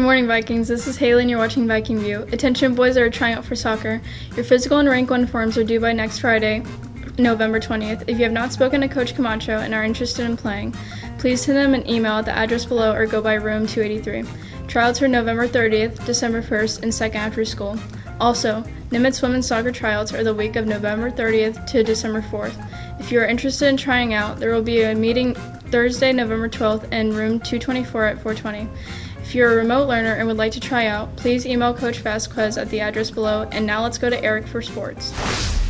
morning, Vikings. This is Haley, and you're watching Viking View. Attention, boys that are trying out for soccer. Your physical and rank 1 forms are due by next Friday, November 20th. If you have not spoken to Coach Camacho and are interested in playing, please send them an email at the address below or go by room 283. Tryouts are November 30th, December 1st, and 2nd after school. Also, Nimitz women's soccer tryouts are the week of November 30th to December 4th. If you are interested in trying out, there will be a meeting Thursday, November 12th in room 224 at 420. If you're a remote learner and would like to try out, please email Coach Vasquez at the address below. And now let's go to Eric for sports.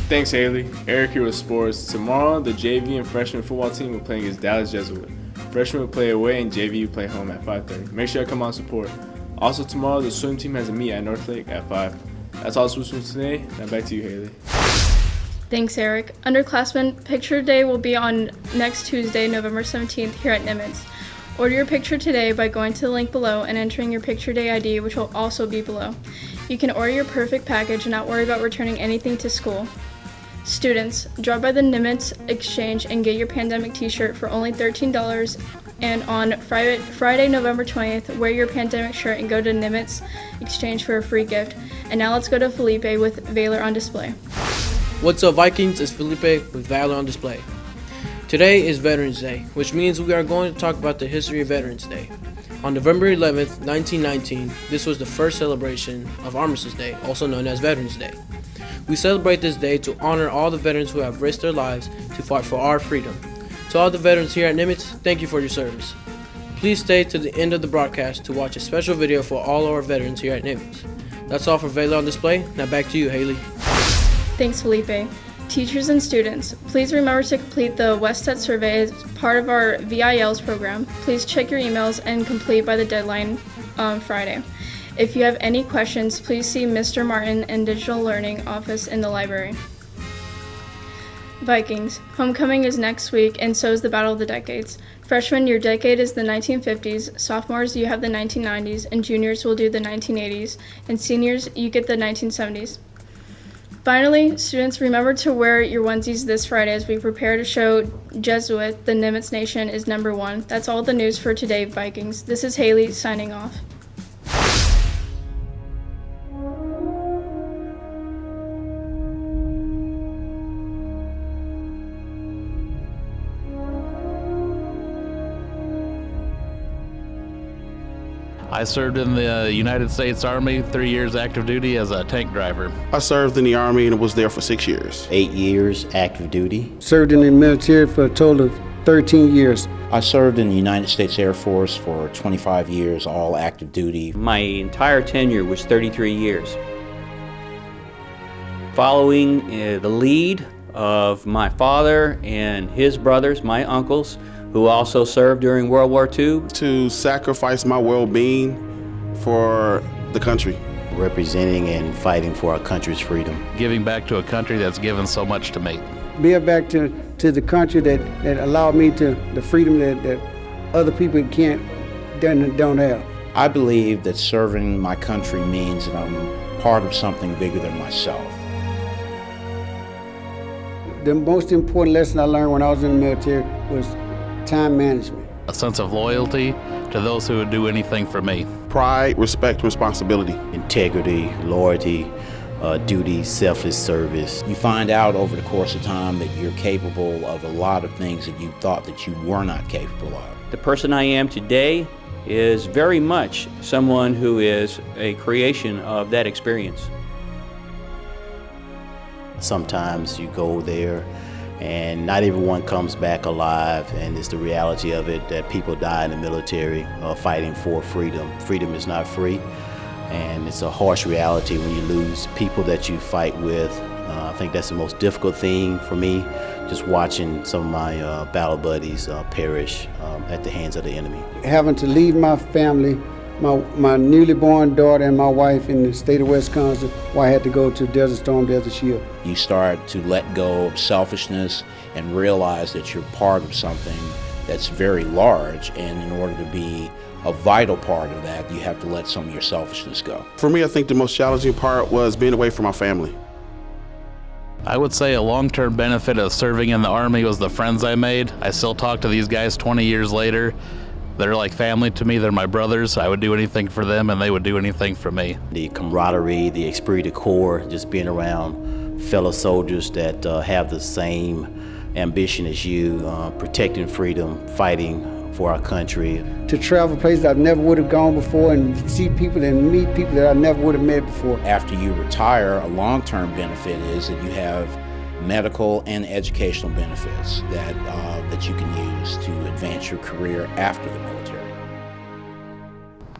Thanks, Haley. Eric here with sports. Tomorrow, the JV and freshman football team will play against Dallas Jesuit. Freshmen will play away and JV will play home at 5:30. Make sure to come out and support. Also tomorrow, the swim team has a meet at North Lake at 5. That's all the swim today. Now back to you, Haley. Thanks, Eric. Underclassmen Picture Day will be on next Tuesday, November 17th here at Nimitz. Order your picture today by going to the link below and entering your Picture Day ID, which will also be below. You can order your perfect package and not worry about returning anything to school. Students, drop by the Nimitz Exchange and get your pandemic t-shirt for only $13. And on Friday, November 20th, wear your pandemic shirt and go to Nimitz Exchange for a free gift. And now let's go to Felipe with Valor on Display. What's up, Vikings? It's Felipe with Valor on Display. Today is Veterans Day, which means we are going to talk about the history of Veterans Day. On November 11th, 1919, this was the first celebration of Armistice Day, also known as Veterans Day. We celebrate this day to honor all the veterans who have risked their lives to fight for our freedom. To all the veterans here at Nimitz, thank you for your service. Please stay to the end of the broadcast to watch a special video for all our veterans here at Nimitz. That's all for Valor on Display. Now back to you, Haley. Thanks, Felipe. Teachers and students, please remember to complete the Westet survey as part of our VILs program. Please check your emails and complete by the deadline on Friday. If you have any questions, please see Mr. Martin in Digital Learning office in the library. Vikings, homecoming is next week and so is the Battle of the Decades. Freshmen, your decade is the 1950s, sophomores, you have the 1990s, and juniors will do the 1980s, and seniors, you get the 1970s. Finally, students, remember to wear your onesies this Friday as we prepare to show Jesuit the Nimitz Nation is number 1. That's all the news for today, Vikings. This is Haley signing off. I served in the United States Army, 3 years active duty as a tank driver. I served in the Army and was there for 6 years. 8 years active duty. Served in the military for a total of 13 years. I served in the United States Air Force for 25 years, all active duty. My entire tenure was 33 years. Following the lead of my father and his brothers, my uncles, who also served during World War II. To sacrifice my well-being for the country. Representing and fighting for our country's freedom. Giving back to a country that's given so much to me. Give back to the country that allowed me to the freedom that other people don't have. I believe that serving my country means that I'm part of something bigger than myself. The most important lesson I learned when I was in the military was time management. A sense of loyalty to those who would do anything for me. Pride, respect, responsibility. Integrity, loyalty, duty, selfless service. You find out over the course of time that you're capable of a lot of things that you thought that you were not capable of. The person I am today is very much someone who is a creation of that experience. Sometimes you go there and not everyone comes back alive, and it's the reality of it that people die in the military fighting for freedom. Freedom is not free, and it's a harsh reality when you lose people that you fight with. I think that's the most difficult thing for me, just watching some of my battle buddies perish at the hands of the enemy. Having to leave my family, my newly born daughter and my wife in the state of Wisconsin, where I had to go to Desert Storm, Desert Shield. You start to let go of selfishness and realize that you're part of something that's very large, and in order to be a vital part of that, you have to let some of your selfishness go. For me, I think the most challenging part was being away from my family. I would say a long-term benefit of serving in the Army was the friends I made. I still talk to these guys 20 years later. They're like family to me. They're my brothers. I would do anything for them, and they would do anything for me. The camaraderie, the esprit de corps, just being around fellow soldiers that have the same ambition as you, protecting freedom, fighting for our country. To travel places I never would have gone before and see people and meet people that I never would have met before. After you retire, a long-term benefit is that you have medical and educational benefits that you can use to advance your career after the military.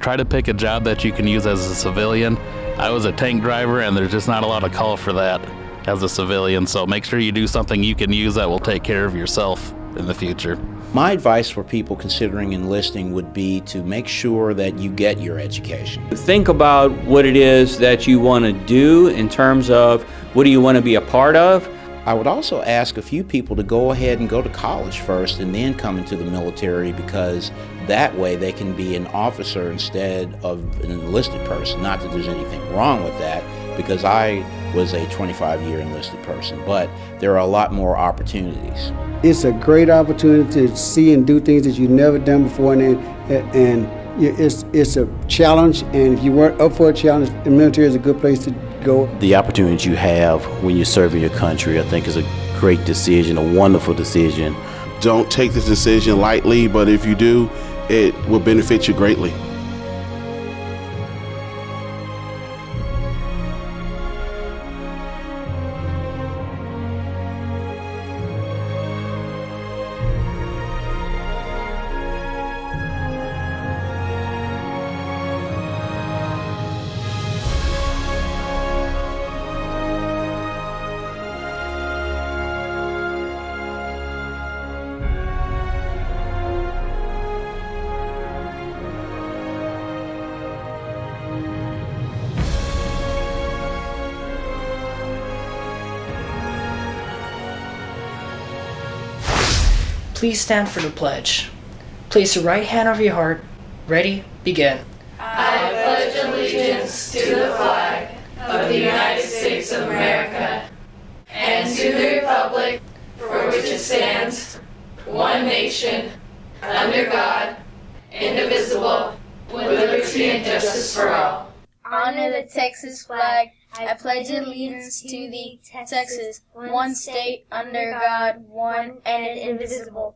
Try to pick a job that you can use as a civilian. I was a tank driver, and there's just not a lot of call for that as a civilian, so make sure you do something you can use that will take care of yourself in the future. My advice for people considering enlisting would be to make sure that you get your education. Think about what it is that you want to do in terms of what do you want to be a part of. I would also ask a few people to go ahead and go to college first and then come into the military, because that way they can be an officer instead of an enlisted person. Not that there's anything wrong with that, because I was a 25-year enlisted person, but there are a lot more opportunities. It's a great opportunity to see and do things that you've never done before, and it's a challenge, and if you weren't up for a challenge, the military is a good place to go. The opportunity you have when you're serving your country, I think, is a great decision, a wonderful decision. Don't take this decision lightly, but if you do, it will benefit you greatly. Please stand for the pledge. Place your right hand over your heart. Ready, begin. I pledge allegiance to the flag of the United States of America and to the republic for which it stands, one nation, under God, indivisible, with liberty and justice for all. Honor the Texas flag. I pledge allegiance to the Texas, one state, under God, one and indivisible,